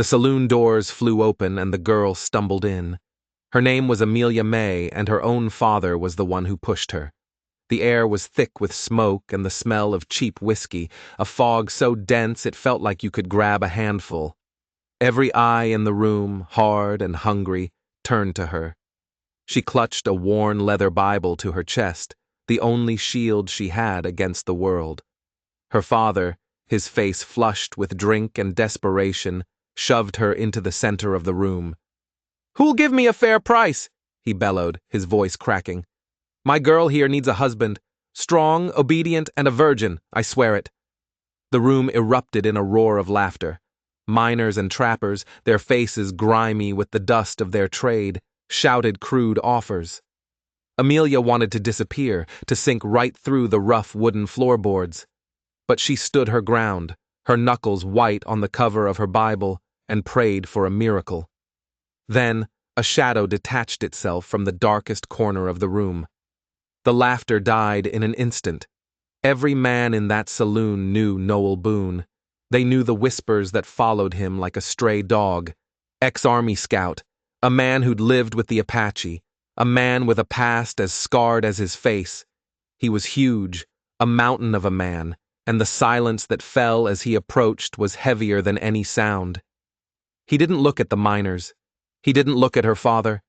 The saloon doors flew open and the girl stumbled in. Her name was Amelia May, and her own father was the one who pushed her. The air was thick with smoke and the smell of cheap whiskey, a fog so dense it felt like you could grab a handful. Every eye in the room, hard and hungry, turned to her. She clutched a worn leather Bible to her chest, the only shield she had against the world. Her father, his face flushed with drink and desperation, shoved her into the center of the room. "Who'll give me a fair price?" he bellowed, his voice cracking. "My girl here needs a husband. Strong, obedient, and a virgin, I swear it." The room erupted in a roar of laughter. Miners and trappers, their faces grimy with the dust of their trade, shouted crude offers. Amelia wanted to disappear, to sink right through the rough wooden floorboards. But she stood her ground, her knuckles white on the cover of her Bible, and prayed for a miracle. Then, a shadow detached itself from the darkest corner of the room. The laughter died in an instant. Every man in that saloon knew Noel Boon. They knew the whispers that followed him like a stray dog. Ex-Army scout, a man who'd lived with the Apache, a man with a past as scarred as his face. He was huge, a mountain of a man, and the silence that fell as he approached was heavier than any sound. He didn't look at the miners. He didn't look at her father.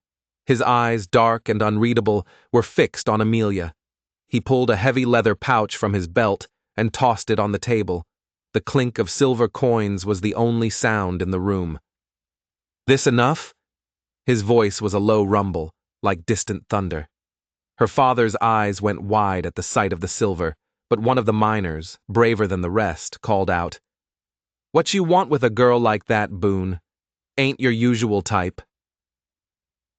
His eyes, dark and unreadable, were fixed on Amelia. He pulled a heavy leather pouch from his belt and tossed it on the table. The clink of silver coins was the only sound in the room. "This enough?" His voice was a low rumble, like distant thunder. Her father's eyes went wide at the sight of the silver, but one of the miners, braver than the rest, called out, "What you want with a girl like that, Boon? Ain't your usual type."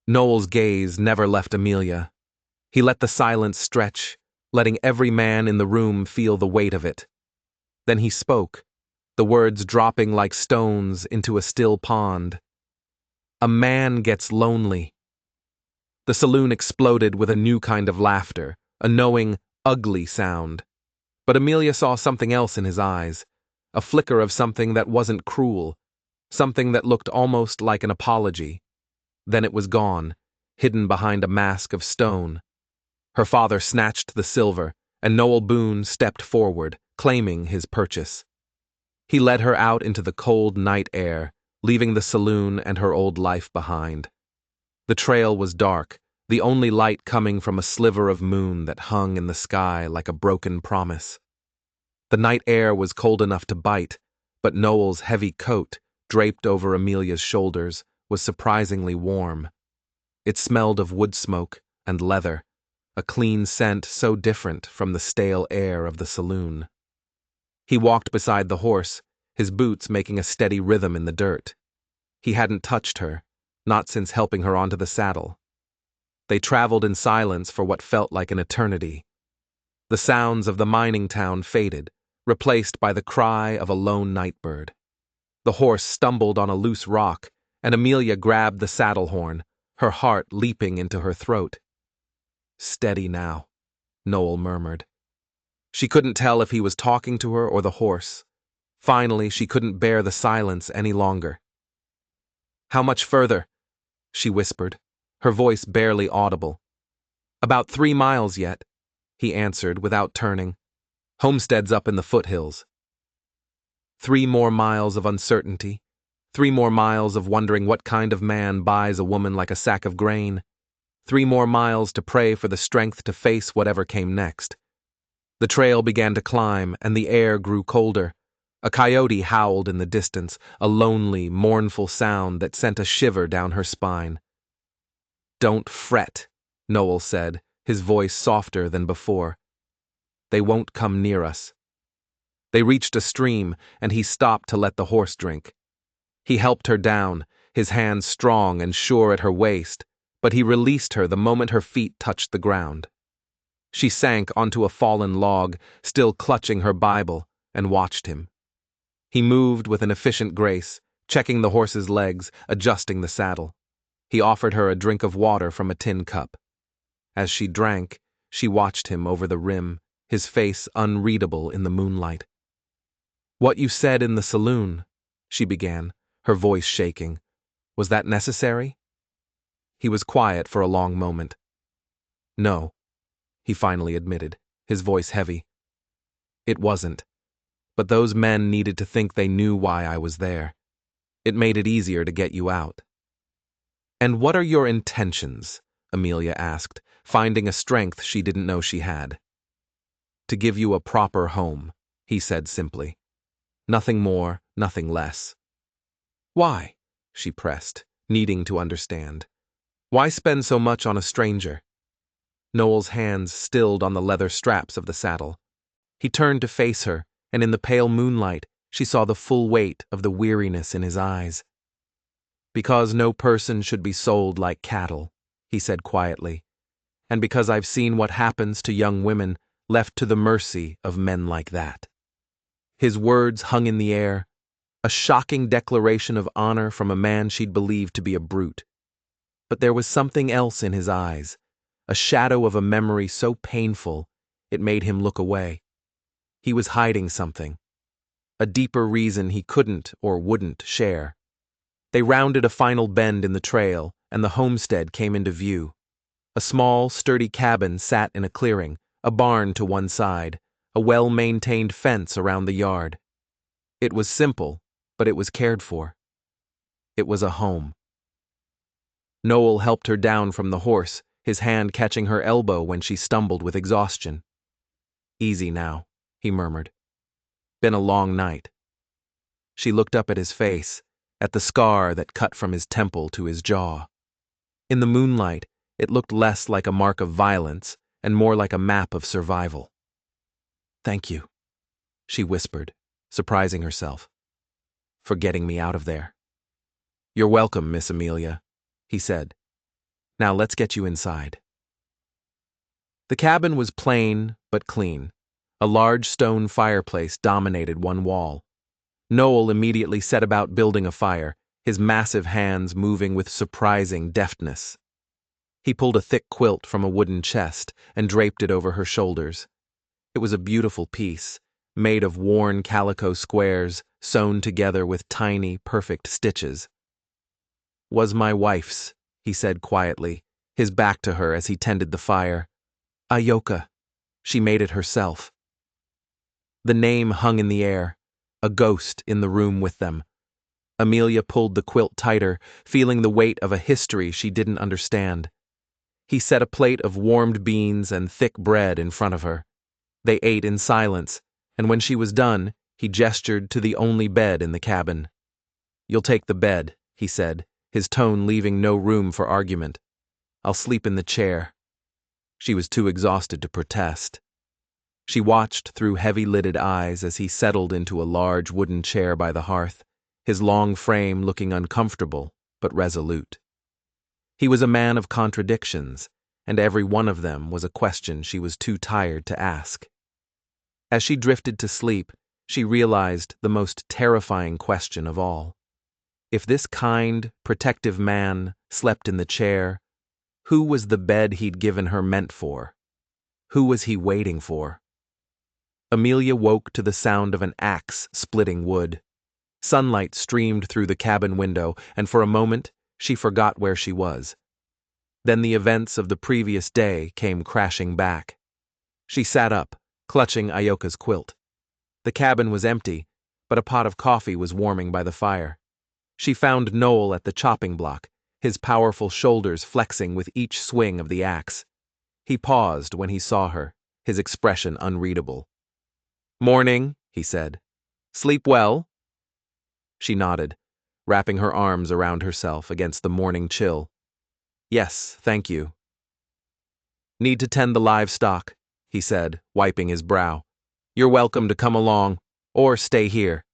Noel's gaze never left Amelia. He let the silence stretch, letting every man in the room feel the weight of it. Then he spoke, the words dropping like stones into a still pond. "A man gets lonely." The saloon exploded with a new kind of laughter, a knowing, ugly sound. But Amelia saw something else in his eyes, a flicker of something that wasn't cruel, something that looked almost like an apology. Then it was gone, hidden behind a mask of stone. Her father snatched the silver, and Noel Boon stepped forward, claiming his purchase. He led her out into the cold night air, leaving the saloon and her old life behind. The trail was dark, the only light coming from a sliver of moon that hung in the sky like a broken promise. The night air was cold enough to bite, but Noel's heavy coat, draped over Amelia's shoulders, was surprisingly warm. It smelled of wood smoke and leather, a clean scent so different from the stale air of the saloon. He walked beside the horse, his boots making a steady rhythm in the dirt. He hadn't touched her, not since helping her onto the saddle. They traveled in silence for what felt like an eternity. The sounds of the mining town faded, replaced by the cry of a lone night bird. The horse stumbled on a loose rock, and Amelia grabbed the saddle horn, her heart leaping into her throat. "Steady now," Noel murmured. She couldn't tell if he was talking to her or the horse. Finally, she couldn't bear the silence any longer. "How much further?" she whispered, her voice barely audible. "About 3 miles yet," he answered without turning. "Homestead's up in the foothills." 3 more miles of uncertainty, 3 more miles of wondering what kind of man buys a woman like a sack of grain, 3 more miles to pray for the strength to face whatever came next. The trail began to climb, and the air grew colder. A coyote howled in the distance, a lonely, mournful sound that sent a shiver down her spine. "Don't fret," Noel said, his voice softer than before. "They won't come near us." They reached a stream, and he stopped to let the horse drink. He helped her down, his hands strong and sure at her waist, but he released her the moment her feet touched the ground. She sank onto a fallen log, still clutching her Bible, and watched him. He moved with an efficient grace, checking the horse's legs, adjusting the saddle. He offered her a drink of water from a tin cup. As she drank, she watched him over the rim, his face unreadable in the moonlight. "What you said in the saloon," she began, her voice shaking. Was that necessary? He was quiet for a long moment. No, he finally admitted, his voice heavy. It wasn't. But those men needed to think they knew why I was there. It made it easier to get you out. And what are your intentions? Amelia asked, finding a strength she didn't know she had. To give you a proper home, he said simply. Nothing more, nothing less. Why? She pressed, needing to understand. Why spend so much on a stranger? Noel's hands stilled on the leather straps of the saddle. He turned to face her, and in the pale moonlight, she saw the full weight of the weariness in his eyes. Because no person should be sold like cattle, he said quietly, and because I've seen what happens to young women left to the mercy of men like that. His words hung in the air, a shocking declaration of honor from a man she'd believed to be a brute. But there was something else in his eyes, a shadow of a memory so painful it made him look away. He was hiding something, a deeper reason he couldn't or wouldn't share. They rounded a final bend in the trail, and the homestead came into view. A small, sturdy cabin sat in a clearing, a barn to one side, a well-maintained fence around the yard. It was simple, but it was cared for. It was a home. Noel helped her down from the horse, his hand catching her elbow when she stumbled with exhaustion. Easy now, he murmured. Been a long night. She looked up at his face, at the scar that cut from his temple to his jaw. In the moonlight, it looked less like a mark of violence and more like a map of survival. Thank you, she whispered, surprising herself, for getting me out of there. You're welcome, Miss Amelia, he said. Now let's get you inside. The cabin was plain but clean. A large stone fireplace dominated one wall. Noel immediately set about building a fire, his massive hands moving with surprising deftness. He pulled a thick quilt from a wooden chest and draped it over her shoulders. It was a beautiful piece, made of worn calico squares sewn together with tiny, perfect stitches. Was my wife's, he said quietly, his back to her as he tended the fire. Ayoka. She made it herself. The name hung in the air, a ghost in the room with them. Amelia pulled the quilt tighter, feeling the weight of a history she didn't understand. He set a plate of warmed beans and thick bread in front of her. They ate in silence, and when she was done, he gestured to the only bed in the cabin. You'll take the bed, he said, his tone leaving no room for argument. I'll sleep in the chair. She was too exhausted to protest. She watched through heavy-lidded eyes as he settled into a large wooden chair by the hearth, his long frame looking uncomfortable but resolute. He was a man of contradictions, and every one of them was a question she was too tired to ask. As she drifted to sleep, she realized the most terrifying question of all. If this kind, protective man slept in the chair, who was the bed he'd given her meant for? Who was he waiting for? Amelia woke to the sound of an axe splitting wood. Sunlight streamed through the cabin window, and for a moment, she forgot where she was. Then the events of the previous day came crashing back. She sat up, clutching Ayoka's quilt. The cabin was empty, but a pot of coffee was warming by the fire. She found Noel at the chopping block, his powerful shoulders flexing with each swing of the axe. He paused when he saw her, his expression unreadable. Morning, he said. Sleep well? She nodded, wrapping her arms around herself against the morning chill. Yes, thank you. Need to tend the livestock, he said, wiping his brow. You're welcome to come along, or stay here,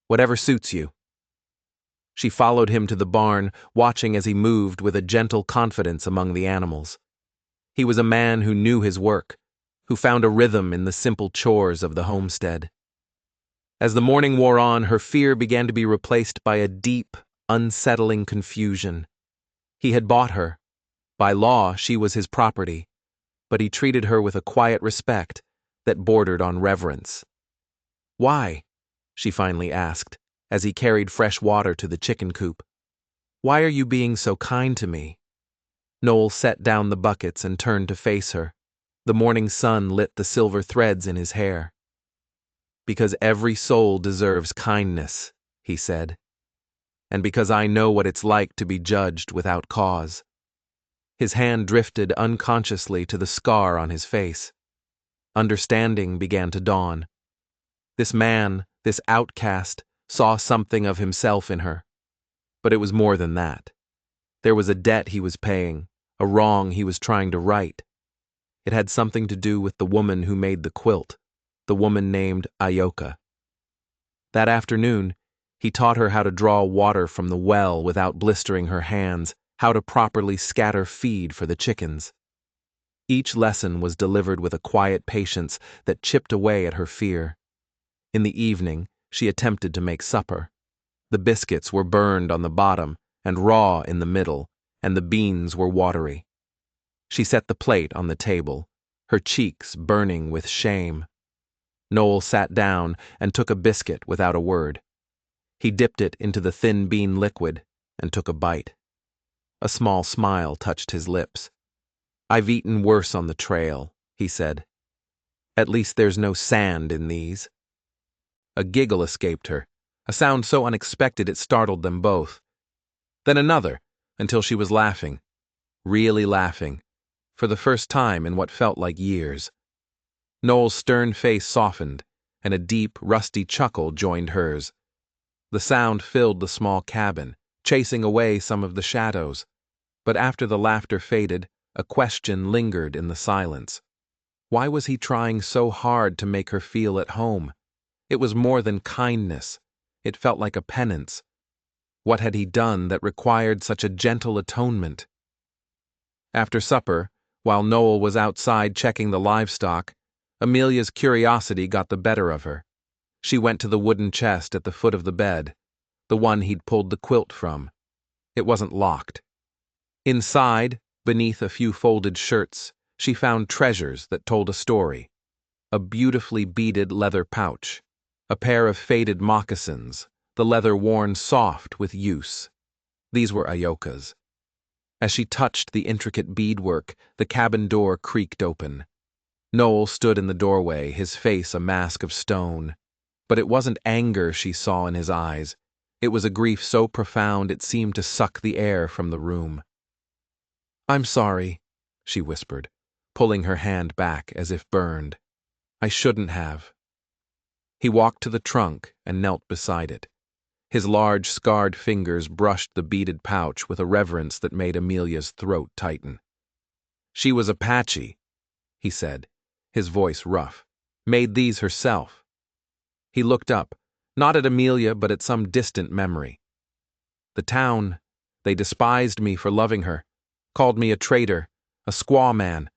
whatever suits you. She followed him to the barn, watching as he moved with a gentle confidence among the animals. He was a man who knew his work, who found a rhythm in the simple chores of the homestead. As the morning wore on, her fear began to be replaced by a deep, unsettling confusion. He had bought her. By law, she was his property, but he treated her with a quiet respect that bordered on reverence. Why? She finally asked, as he carried fresh water to the chicken coop. "Why are you being so kind to me?" Noel set down the buckets and turned to face her. The morning sun lit the silver threads in his hair. "Because every soul deserves kindness," he said. "And because I know what it's like to be judged without cause." His hand drifted unconsciously to the scar on his face. Understanding began to dawn. This man, this outcast, saw something of himself in her. But it was more than that. There was a debt he was paying, a wrong he was trying to right. It had something to do with the woman who made the quilt, the woman named Ayoka. That afternoon, he taught her how to draw water from the well without blistering her hands, how to properly scatter feed for the chickens. Each lesson was delivered with a quiet patience that chipped away at her fear. In the evening, she attempted to make supper. The biscuits were burned on the bottom and raw in the middle, and the beans were watery. She set the plate on the table, her cheeks burning with shame. Noel sat down and took a biscuit without a word. He dipped it into the thin bean liquid and took a bite. A small smile touched his lips. "I've eaten worse on the trail," he said. "At least there's no sand in these." A giggle escaped her, a sound so unexpected it startled them both. Then another, until she was laughing, really laughing, for the first time in what felt like years. Noel's stern face softened, and a deep, rusty chuckle joined hers. The sound filled the small cabin, chasing away some of the shadows. But after the laughter faded, a question lingered in the silence. Why was he trying so hard to make her feel at home? It was more than kindness. It felt like a penance. What had he done that required such a gentle atonement? After supper, while Noel was outside checking the livestock, Amelia's curiosity got the better of her. She went to the wooden chest at the foot of the bed, the one he'd pulled the quilt from. It wasn't locked. Inside, beneath a few folded shirts, she found treasures that told a story. A beautifully beaded leather pouch, a pair of faded moccasins, the leather worn soft with use. These were Ayoka's. As she touched the intricate beadwork, the cabin door creaked open. Noel stood in the doorway, his face a mask of stone. But it wasn't anger she saw in his eyes. It was a grief so profound it seemed to suck the air from the room. "I'm sorry," she whispered, pulling her hand back as if burned. "I shouldn't have." He walked to the trunk and knelt beside it. His large, scarred fingers brushed the beaded pouch with a reverence that made Amelia's throat tighten. "She was Apache," he said, his voice rough. "Made these herself." He looked up, not at Amelia but at some distant memory. "The town, they despised me for loving her, called me a traitor, a squaw man."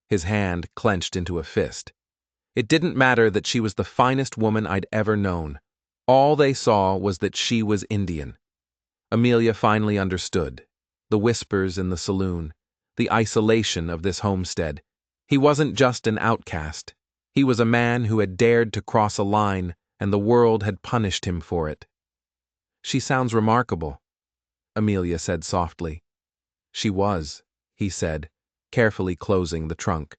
His hand clenched into a fist. "It didn't matter that she was the finest woman I'd ever known. All they saw was that she was Indian." Amelia finally understood. The whispers in the saloon, the isolation of this homestead. He wasn't just an outcast. He was a man who had dared to cross a line, and the world had punished him for it. "She sounds remarkable," Amelia said softly. "She was," he said, carefully closing the trunk.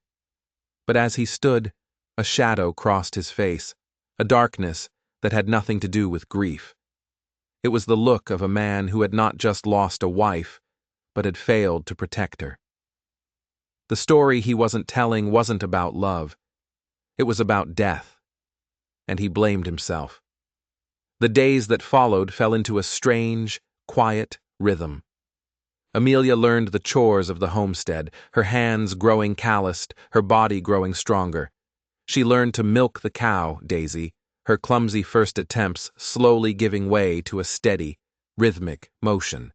But as he stood, a shadow crossed his face, a darkness that had nothing to do with grief. It was the look of a man who had not just lost a wife, but had failed to protect her. The story he wasn't telling wasn't about love. It was about death. And he blamed himself. The days that followed fell into a strange, quiet rhythm. Amelia learned the chores of the homestead, her hands growing calloused, her body growing stronger. She learned to milk the cow, Daisy, her clumsy first attempts slowly giving way to a steady, rhythmic motion.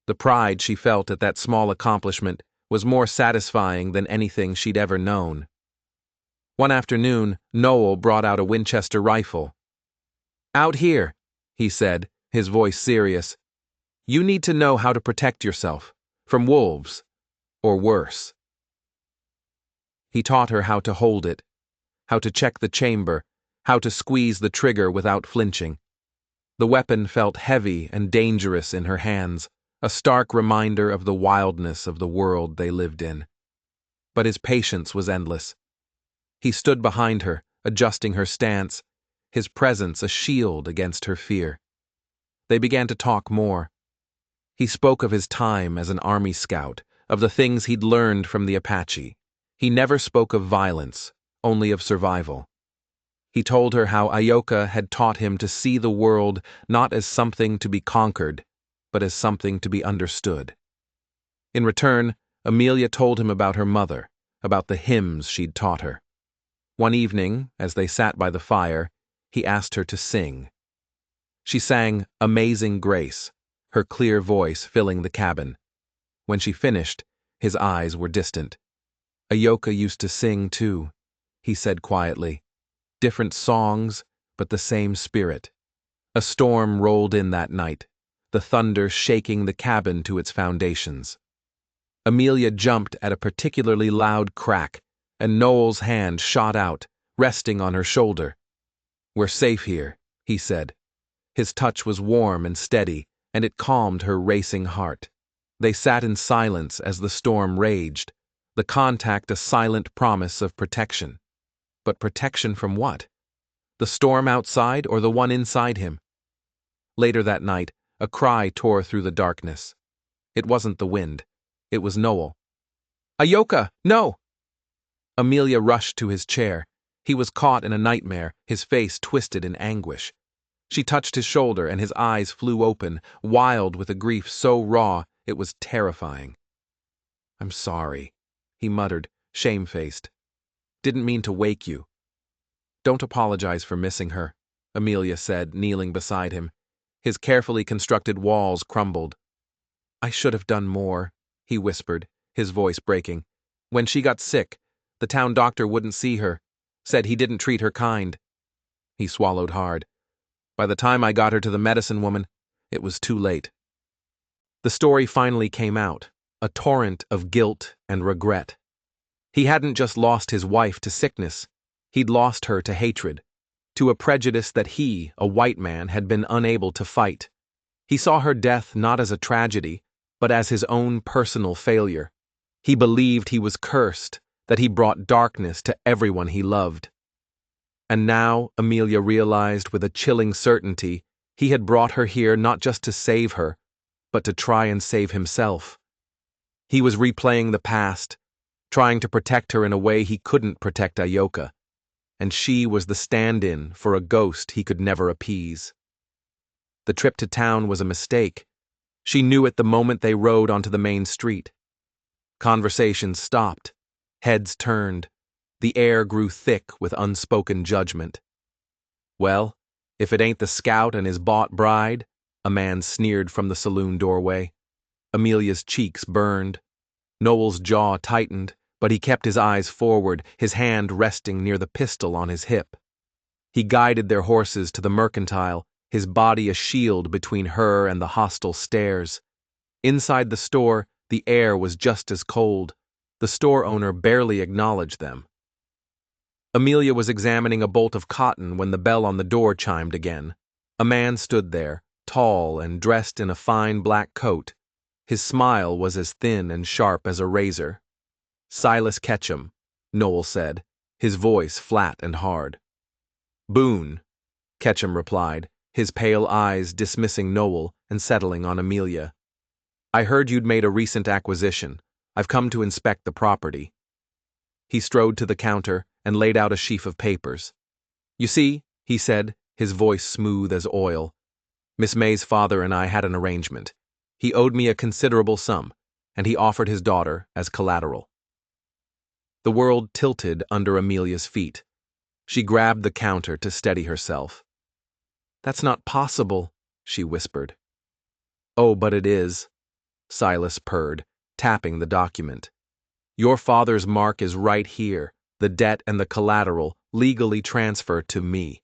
The pride she felt at that small accomplishment was more satisfying than anything she'd ever known. One afternoon, Noel brought out a Winchester rifle. "Out here," he said, his voice serious. "You need to know how to protect yourself, from wolves, or worse." He taught her how to hold it, how to check the chamber, how to squeeze the trigger without flinching. The weapon felt heavy and dangerous in her hands, a stark reminder of the wildness of the world they lived in. But his patience was endless. He stood behind her, adjusting her stance, his presence a shield against her fear. They began to talk more. He spoke of his time as an army scout, of the things he'd learned from the Apache. He never spoke of violence, only of survival. He told her how Ayoka had taught him to see the world not as something to be conquered, but as something to be understood. In return, Amelia told him about her mother, about the hymns she'd taught her. One evening, as they sat by the fire, he asked her to sing. She sang Amazing Grace, her clear voice filling the cabin. When she finished, his eyes were distant. Ayoka used to sing too, he said quietly. Different songs, but the same spirit. A storm rolled in that night, the thunder shaking the cabin to its foundations. Amelia jumped at a particularly loud crack, and Noel's hand shot out, resting on her shoulder. "We're safe here," he said. His touch was warm and steady, and it calmed her racing heart. They sat in silence as the storm raged, the contact a silent promise of protection. But protection from what? The storm outside or the one inside him? Later that night, a cry tore through the darkness. It wasn't the wind. It was Noel. "Ayoka, no!" Amelia rushed to his chair. He was caught in a nightmare, his face twisted in anguish. She touched his shoulder, and his eyes flew open, wild with a grief so raw it was terrifying. "I'm sorry," he muttered, shamefaced. "Didn't mean to wake you." "Don't apologize for missing her," Amelia said, kneeling beside him. His carefully constructed walls crumbled. "I should have done more," he whispered, his voice breaking. "When she got sick, the town doctor wouldn't see her, said he didn't treat her kind." He swallowed hard. "By the time I got her to the medicine woman, it was too late." The story finally came out, a torrent of guilt and regret. He hadn't just lost his wife to sickness, he'd lost her to hatred, to a prejudice that he, a white man, had been unable to fight. He saw her death not as a tragedy, but as his own personal failure. He believed he was cursed, that he brought darkness to everyone he loved. And now, Amelia realized with a chilling certainty, he had brought her here not just to save her, but to try and save himself. He was replaying the past, trying to protect her in a way he couldn't protect Ayoka, and she was the stand-in for a ghost he could never appease. The trip to town was a mistake. She knew it the moment they rode onto the main street. Conversations stopped. Heads turned. The air grew thick with unspoken judgment. "Well, if it ain't the scout and his bought bride," a man sneered from the saloon doorway. Amelia's cheeks burned. Noel's jaw tightened, but he kept his eyes forward, his hand resting near the pistol on his hip. He guided their horses to the mercantile, his body a shield between her and the hostile stares. Inside the store, the air was just as cold. The store owner barely acknowledged them. Amelia was examining a bolt of cotton when the bell on the door chimed again. A man stood there, tall and dressed in a fine black coat. His smile was as thin and sharp as a razor. "Silas Ketchum," Noel said, his voice flat and hard. "Boon," Ketchum replied, his pale eyes dismissing Noel and settling on Amelia. "I heard you'd made a recent acquisition. I've come to inspect the property." He strode to the counter and laid out a sheaf of papers. "You see," he said, his voice smooth as oil, "Miss May's father and I had an arrangement. He owed me a considerable sum, and he offered his daughter as collateral." The world tilted under Amelia's feet. She grabbed the counter to steady herself. "That's not possible," she whispered. "Oh, but it is," Silas purred, tapping the document. "Your father's mark is right here, the debt and the collateral legally transfer to me,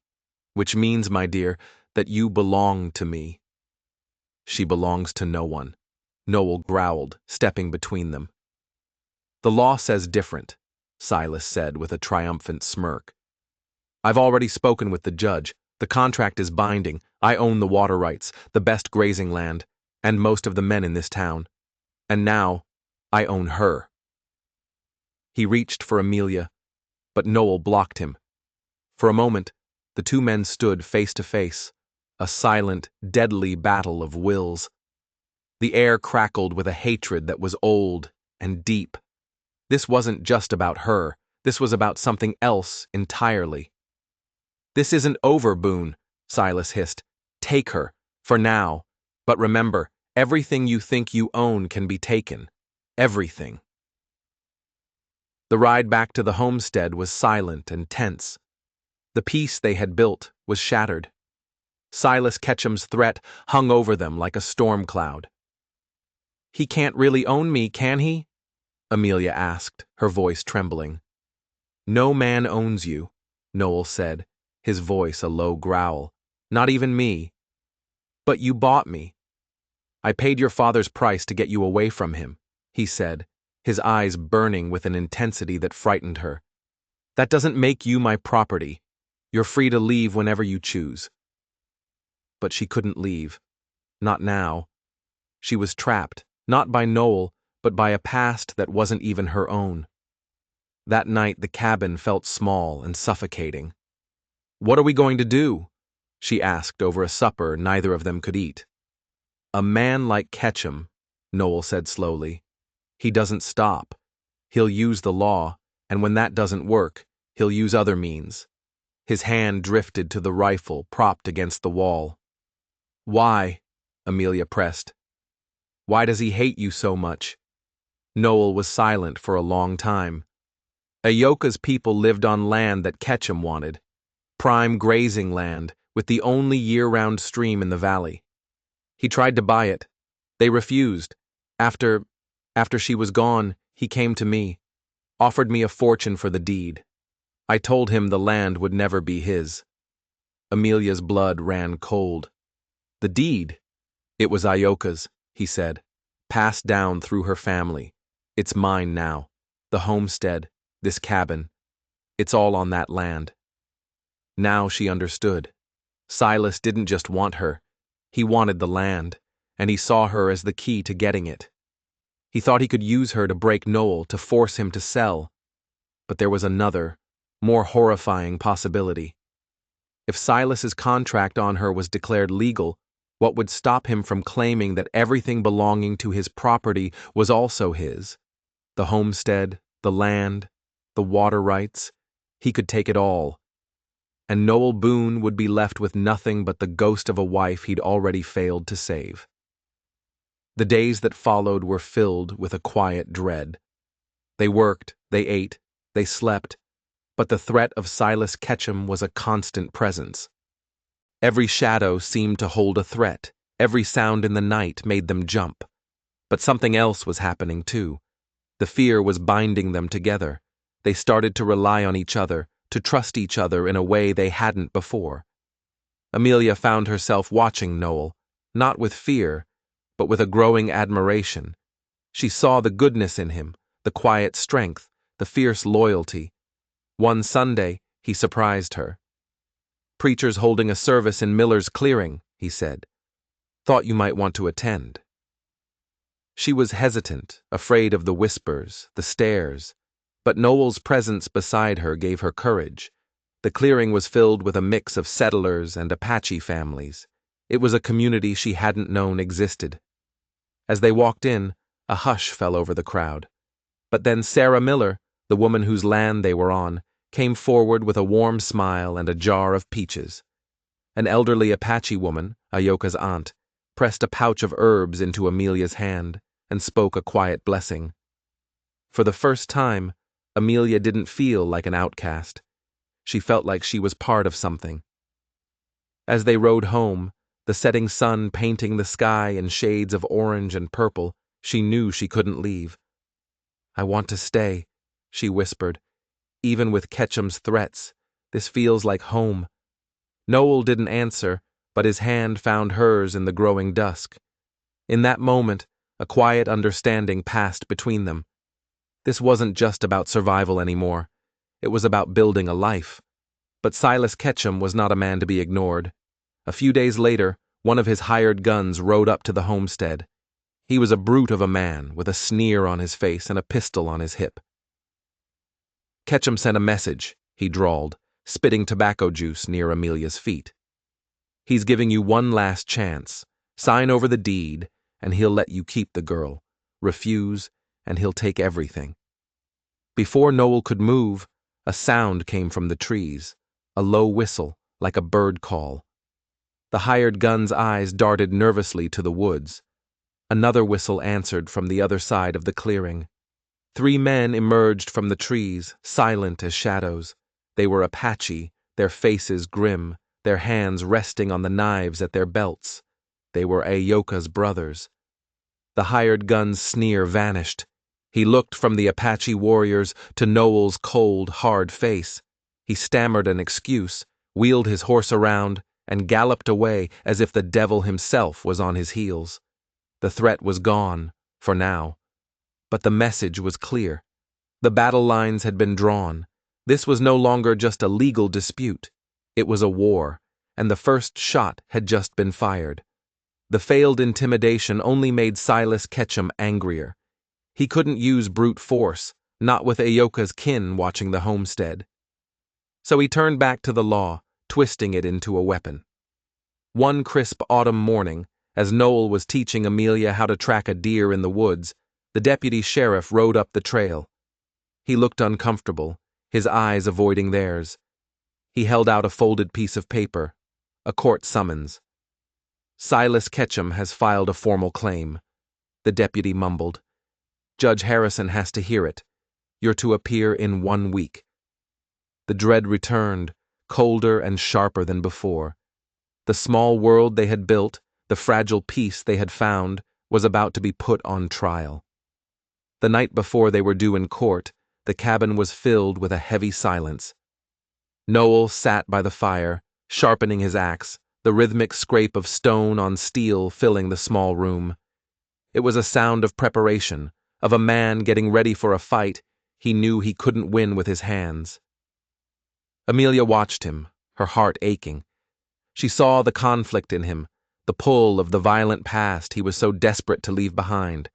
which means, my dear, that you belong to me." "She belongs to no one," Noel growled, stepping between them. "The law says different," Silas said with a triumphant smirk. "I've already spoken with the judge. The contract is binding. I own the water rights, the best grazing land, and most of the men in this town. And now, I own her." He reached for Amelia, but Noel blocked him. For a moment, the two men stood face to face, a silent, deadly battle of wills. The air crackled with a hatred that was old and deep. This wasn't just about her. This was about something else entirely. "This isn't over, Boon," Silas hissed. "Take her, for now. But remember, everything you think you own can be taken. Everything." The ride back to the homestead was silent and tense. The peace they had built was shattered. Silas Ketchum's threat hung over them like a storm cloud. "He can't really own me, can he?" Amelia asked, her voice trembling. "No man owns you," Noel said, his voice a low growl. "Not even me. But you bought me. I paid your father's price to get you away from him," he said, his eyes burning with an intensity that frightened her. "That doesn't make you my property. You're free to leave whenever you choose." But she couldn't leave. Not now. She was trapped, not by Noel, but by a past that wasn't even her own. That night the cabin felt small and suffocating. "What are we going to do?" she asked over a supper neither of them could eat. "A man like Ketchum," Noel said slowly, "he doesn't stop. He'll use the law, and when that doesn't work, he'll use other means." His hand drifted to the rifle propped against the wall. "Why?" Amelia pressed. "Why does he hate you so much?" Noel was silent for a long time. Ayoka's people lived on land that Ketchum wanted. Prime grazing land, with the only year-round stream in the valley. He tried to buy it. They refused. After she was gone, he came to me, offered me a fortune for the deed. I told him the land would never be his. Amelia's blood ran cold. "The deed? It was Ayoka's," he said, "passed down through her family. It's mine now. The homestead, this cabin. It's all on that land." Now she understood. Silas didn't just want her. He wanted the land, and he saw her as the key to getting it. He thought he could use her to break Noel, to force him to sell. But there was another, more horrifying possibility. If Silas's contract on her was declared legal, what would stop him from claiming that everything belonging to his property was also his? The homestead, the land, the water rights. He could take it all. And Noel Boon would be left with nothing but the ghost of a wife he'd already failed to save. The days that followed were filled with a quiet dread. They worked, they ate, they slept, but the threat of Silas Ketchum was a constant presence. Every shadow seemed to hold a threat. Every sound in the night made them jump. But something else was happening too. The fear was binding them together. They started to rely on each other, to trust each other in a way they hadn't before. Amelia found herself watching Noel, not with fear, but with a growing admiration. She saw the goodness in him, the quiet strength, the fierce loyalty. One Sunday, he surprised her. "Preacher's holding a service in Miller's clearing," he said. "Thought you might want to attend." She was hesitant, afraid of the whispers, the stares, but Noel's presence beside her gave her courage. The clearing was filled with a mix of settlers and Apache families. It was a community she hadn't known existed. As they walked in, a hush fell over the crowd. But then Sarah Miller, the woman whose land they were on, came forward with a warm smile and a jar of peaches. An elderly Apache woman, Ayoka's aunt, pressed a pouch of herbs into Amelia's hand and spoke a quiet blessing. For the first time, Amelia didn't feel like an outcast. She felt like she was part of something. As they rode home, the setting sun painting the sky in shades of orange and purple, she knew she couldn't leave. "I want to stay," she whispered. "Even with Ketchum's threats, this feels like home." Noel didn't answer, but his hand found hers in the growing dusk. In that moment, a quiet understanding passed between them. This wasn't just about survival anymore. It was about building a life. But Silas Ketchum was not a man to be ignored. A few days later, one of his hired guns rode up to the homestead. He was a brute of a man, with a sneer on his face and a pistol on his hip. Ketchum sent a message, he drawled, spitting tobacco juice near Amelia's feet. He's giving you one last chance. Sign over the deed, and he'll let you keep the girl. Refuse, and he'll take everything. Before Noel could move, a sound came from the trees, a low whistle, like a bird call. The hired gun's eyes darted nervously to the woods. Another whistle answered from the other side of the clearing. 3 men emerged from the trees, silent as shadows. They were Apache, their faces grim, their hands resting on the knives at their belts. They were Ayoka's brothers. The hired gun's sneer vanished. He looked from the Apache warriors to Noel's cold, hard face. He stammered an excuse, wheeled his horse around, and galloped away as if the devil himself was on his heels. The threat was gone, for now. But the message was clear. The battle lines had been drawn. This was no longer just a legal dispute. It was a war, and the first shot had just been fired. The failed intimidation only made Silas Ketchum angrier. He couldn't use brute force, not with Ayoka's kin watching the homestead. So he turned back to the law, twisting it into a weapon. One crisp autumn morning, as Noel was teaching Amelia how to track a deer in the woods, the deputy sheriff rode up the trail. He looked uncomfortable, his eyes avoiding theirs. He held out a folded piece of paper, a court summons. Silas Ketchum has filed a formal claim, the deputy mumbled. Judge Harrison has to hear it. You're to appear in 1 week. The dread returned, colder and sharper than before. The small world they had built, the fragile peace they had found, was about to be put on trial. The night before they were due in court, the cabin was filled with a heavy silence. Noel sat by the fire, sharpening his axe, the rhythmic scrape of stone on steel filling the small room. It was a sound of preparation, of a man getting ready for a fight he knew he couldn't win with his hands. Amelia watched him, her heart aching. She saw the conflict in him, the pull of the violent past he was so desperate to leave behind.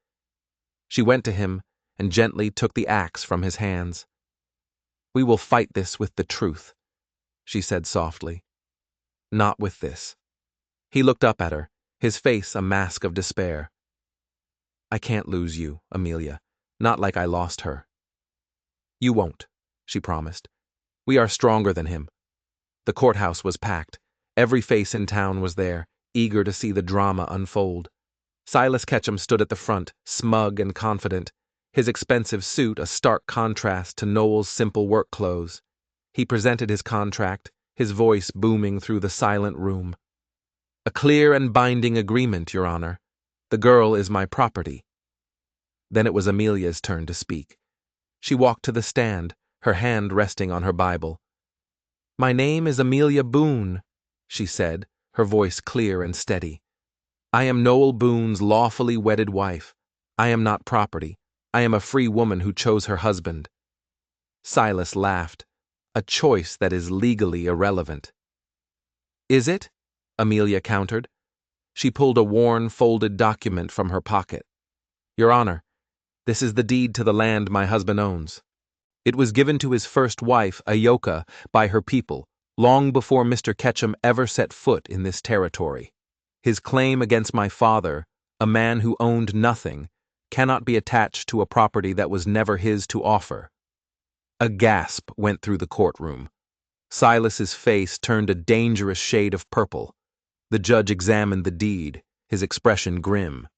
She went to him and gently took the axe from his hands. "We will fight this with the truth," she said softly. "Not with this." He looked up at her, his face a mask of despair. "I can't lose you, Amelia, not like I lost her." "You won't," she promised. "We are stronger than him." The courthouse was packed. Every face in town was there, eager to see the drama unfold. Silas Ketchum stood at the front, smug and confident, his expensive suit a stark contrast to Noel's simple work clothes. He presented his contract, his voice booming through the silent room. "A clear and binding agreement, Your Honor. The girl is my property." Then it was Amelia's turn to speak. She walked to the stand, her hand resting on her Bible. "My name is Amelia Boon," she said, her voice clear and steady. "I am Noel Boon's lawfully wedded wife. I am not property. I am a free woman who chose her husband." Silas laughed. "A choice that is legally irrelevant." "Is it?" Amelia countered. She pulled a worn, folded document from her pocket. "Your Honor, this is the deed to the land my husband owns. It was given to his first wife, Ayoka, by her people, long before Mr. Ketchum ever set foot in this territory. His claim against my father, a man who owned nothing, cannot be attached to a property that was never his to offer." A gasp went through the courtroom. Silas's face turned a dangerous shade of purple. The judge examined the deed, his expression grim.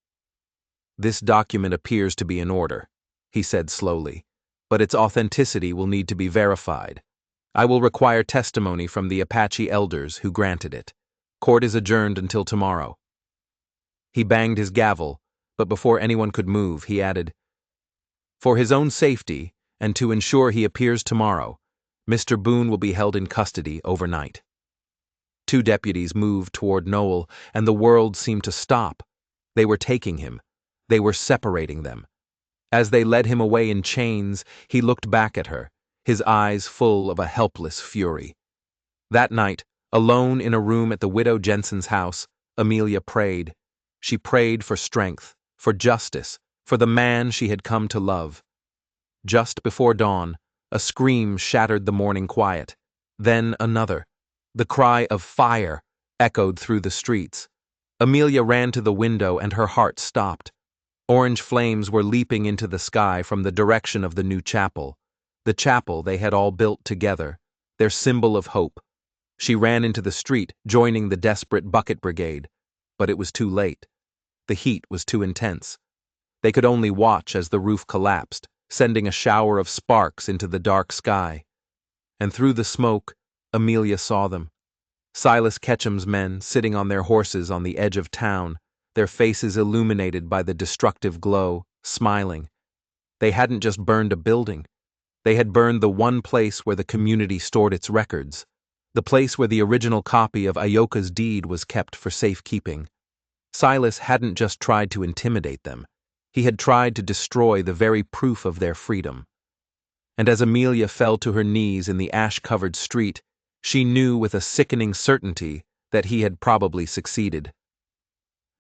"This document appears to be in order," he said slowly, "but its authenticity will need to be verified. I will require testimony from the Apache elders who granted it. Court is adjourned until tomorrow." He banged his gavel, but before anyone could move, he added, "For his own safety, and to ensure he appears tomorrow, Mr. Boon will be held in custody overnight." 2 deputies moved toward Noel, and the world seemed to stop. They were taking him. They were separating them. As they led him away in chains, he looked back at her, his eyes full of a helpless fury. That night, alone in a room at the widow Jensen's house, Amelia prayed. She prayed for strength, for justice, for the man she had come to love. Just before dawn, a scream shattered the morning quiet. Then another. The cry of fire echoed through the streets. Amelia ran to the window and her heart stopped. Orange flames were leaping into the sky from the direction of the new chapel. The chapel they had all built together, their symbol of hope. She ran into the street, joining the desperate bucket brigade. But it was too late. The heat was too intense. They could only watch as the roof collapsed, sending a shower of sparks into the dark sky. And through the smoke, Amelia saw them. Silas Ketchum's men sitting on their horses on the edge of town, their faces illuminated by the destructive glow, smiling. They hadn't just burned a building. They had burned the one place where the community stored its records, the place where the original copy of Ioka's deed was kept for safekeeping. Silas hadn't just tried to intimidate them. He had tried to destroy the very proof of their freedom. And as Amelia fell to her knees in the ash-covered street, she knew with a sickening certainty that he had probably succeeded.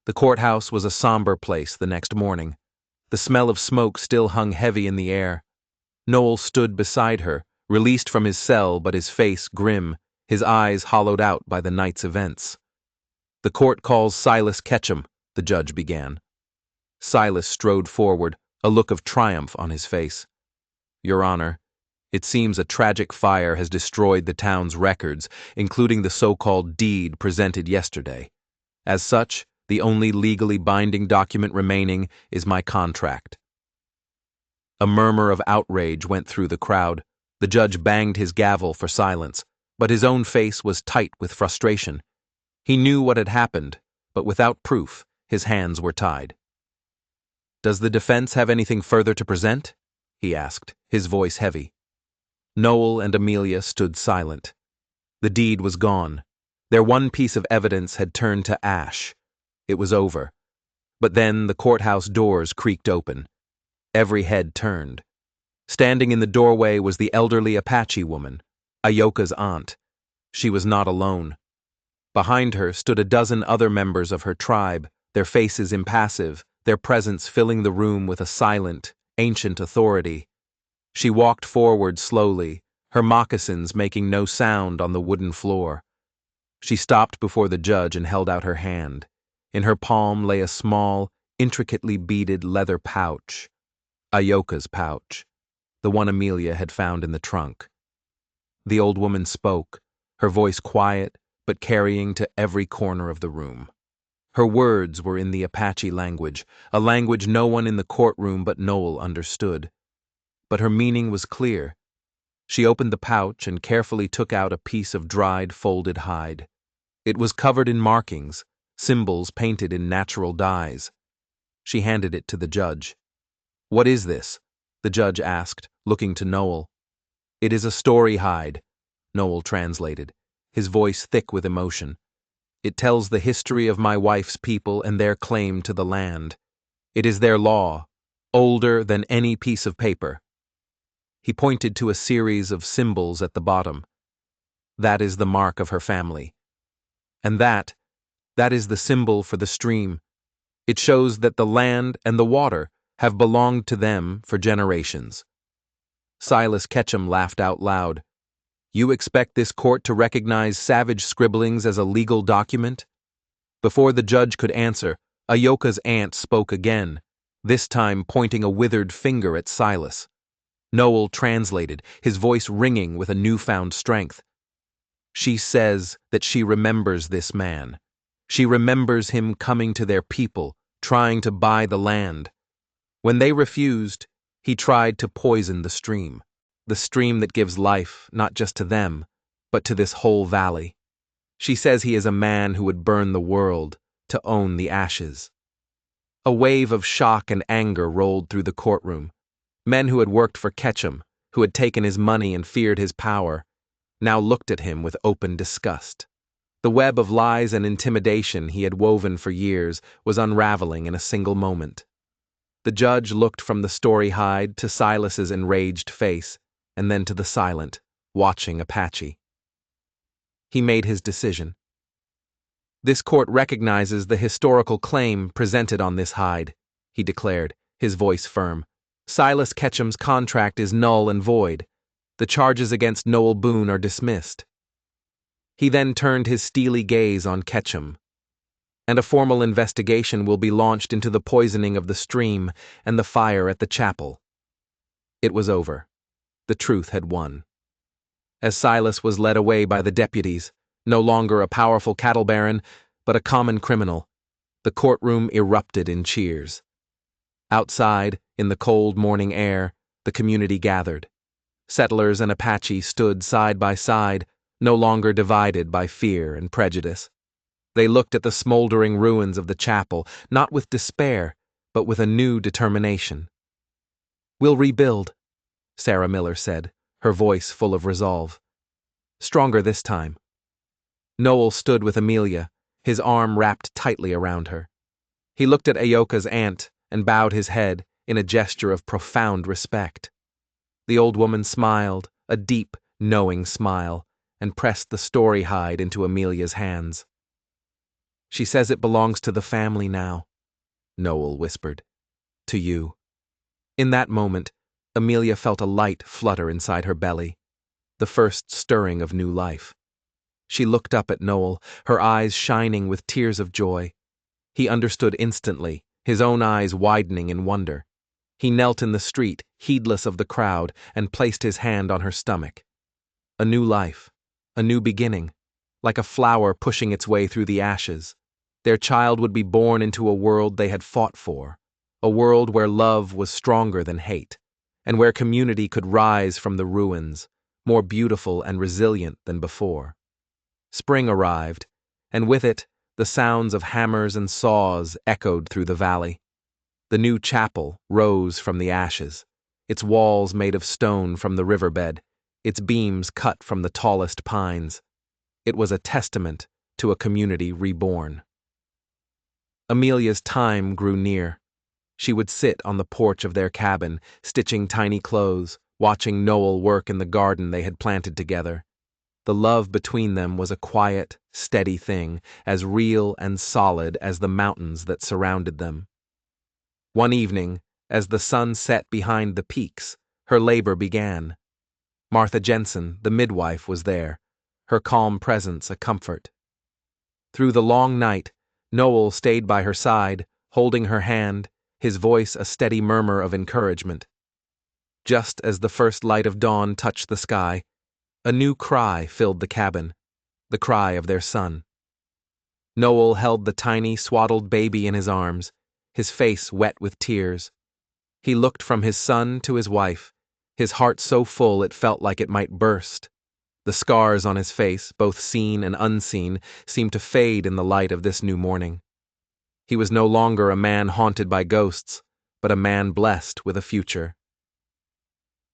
The courthouse was a somber place the next morning. The smell of smoke still hung heavy in the air. Noel stood beside her, released from his cell but his face grim, his eyes hollowed out by the night's events. "The court calls Silas Ketchum," the judge began. Silas strode forward, a look of triumph on his face. "Your Honor, it seems a tragic fire has destroyed the town's records, including the so-called deed presented yesterday. As such, the only legally binding document remaining is my contract." A murmur of outrage went through the crowd. The judge banged his gavel for silence, but his own face was tight with frustration. He knew what had happened, but without proof, his hands were tied. "Does the defense have anything further to present?" he asked, his voice heavy. Noel and Amelia stood silent. The deed was gone. Their one piece of evidence had turned to ash. It was over. But then the courthouse doors creaked open. Every head turned. Standing in the doorway was the elderly Apache woman, Ioka's aunt. She was not alone. Behind her stood a dozen other members of her tribe, their faces impassive, their presence filling the room with a silent, ancient authority. She walked forward slowly, her moccasins making no sound on the wooden floor. She stopped before the judge and held out her hand. In her palm lay a small, intricately beaded leather pouch. Ioka's pouch, the one Amelia had found in the trunk. The old woman spoke, her voice quiet but carrying to every corner of the room. Her words were in the Apache language, a language no one in the courtroom but Noel understood. But her meaning was clear. She opened the pouch and carefully took out a piece of dried, folded hide. It was covered in markings, symbols painted in natural dyes. She handed it to the judge. "What is this?" the judge asked, looking to Noel. "It is a story hide," Noel translated, his voice thick with emotion. "It tells the history of my wife's people and their claim to the land. It is their law, older than any piece of paper." He pointed to a series of symbols at the bottom. "That is the mark of her family. And that is the symbol for the stream. It shows that the land and the water have belonged to them for generations." Silas Ketchum laughed out loud. "You expect this court to recognize savage scribblings as a legal document?" Before the judge could answer, Ioka's aunt spoke again, this time pointing a withered finger at Silas. Noel translated, his voice ringing with a newfound strength. "She says that she remembers this man. She remembers him coming to their people, trying to buy the land. When they refused, he tried to poison the stream that gives life not just to them, but to this whole valley. She says he is a man who would burn the world to own the ashes." A wave of shock and anger rolled through the courtroom. Men who had worked for Ketchum, who had taken his money and feared his power, now looked at him with open disgust. The web of lies and intimidation he had woven for years was unraveling in a single moment. The judge looked from the story hide to Silas's enraged face, and then to the silent, watching Apache. He made his decision. "This court recognizes the historical claim presented on this hide," he declared, his voice firm. "Silas Ketchum's contract is null and void. The charges against Noel Boon are dismissed." He then turned his steely gaze on Ketchum. "And a formal investigation will be launched into the poisoning of the stream and the fire at the chapel." It was over. The truth had won. As Silas was led away by the deputies, no longer a powerful cattle baron, but a common criminal, the courtroom erupted in cheers. Outside, in the cold morning air, the community gathered. Settlers and Apache stood side by side, no longer divided by fear and prejudice. They looked at the smoldering ruins of the chapel, not with despair, but with a new determination. "We'll rebuild," Sarah Miller said, her voice full of resolve. "Stronger this time." Noel stood with Amelia, his arm wrapped tightly around her. He looked at Ayoka's aunt and bowed his head in a gesture of profound respect. The old woman smiled, a deep, knowing smile, and pressed the story hide into Amelia's hands. "She says it belongs to the family now," Noel whispered. "To you." In that moment, Amelia felt a light flutter inside her belly, the first stirring of new life. She looked up at Noel, her eyes shining with tears of joy. He understood instantly, his own eyes widening in wonder. He knelt in the street, heedless of the crowd, and placed his hand on her stomach. A new life, a new beginning, like a flower pushing its way through the ashes. Their child would be born into a world they had fought for, a world where love was stronger than hate, and where community could rise from the ruins, more beautiful and resilient than before. Spring arrived, and with it, the sounds of hammers and saws echoed through the valley. The new chapel rose from the ashes, its walls made of stone from the riverbed, its beams cut from the tallest pines. It was a testament to a community reborn. Amelia's time grew near. She would sit on the porch of their cabin, stitching tiny clothes, watching Noel work in the garden they had planted together. The love between them was a quiet, steady thing, as real and solid as the mountains that surrounded them. One evening, as the sun set behind the peaks, her labor began. Martha Jensen, the midwife, was there, her calm presence a comfort. Through the long night, Noel stayed by her side, holding her hand, his voice a steady murmur of encouragement. Just as the first light of dawn touched the sky, a new cry filled the cabin, the cry of their son. Noel held the tiny, swaddled baby in his arms, his face wet with tears. He looked from his son to his wife, his heart so full it felt like it might burst. The scars on his face, both seen and unseen, seemed to fade in the light of this new morning. He was no longer a man haunted by ghosts, but a man blessed with a future.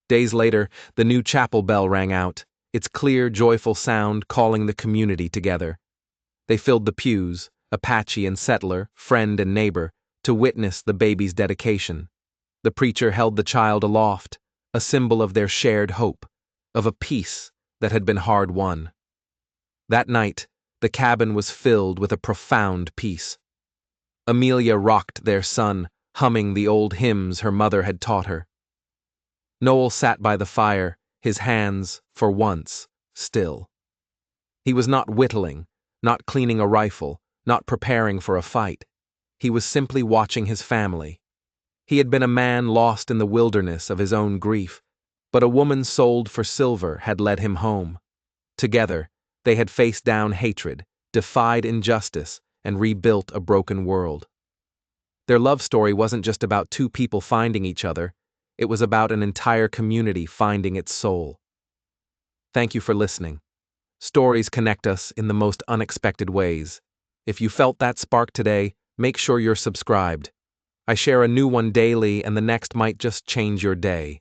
Days later, the new chapel bell rang out, its clear, joyful sound calling the community together. They filled the pews, Apache and settler, friend and neighbor, to witness the baby's dedication. The preacher held the child aloft, a symbol of their shared hope, of a peace that had been hard won. That night, the cabin was filled with a profound peace. Amelia rocked their son, humming the old hymns her mother had taught her. Noel sat by the fire, his hands, for once, still. He was not whittling, not cleaning a rifle, not preparing for a fight. He was simply watching his family. He had been a man lost in the wilderness of his own grief, but a woman sold for silver had led him home. Together, they had faced down hatred, defied injustice, and rebuilt a broken world. Their love story wasn't just about two people finding each other, it was about an entire community finding its soul. Thank you for listening. Stories connect us in the most unexpected ways. If you felt that spark today, make sure you're subscribed. I share a new one daily, and the next might just change your day.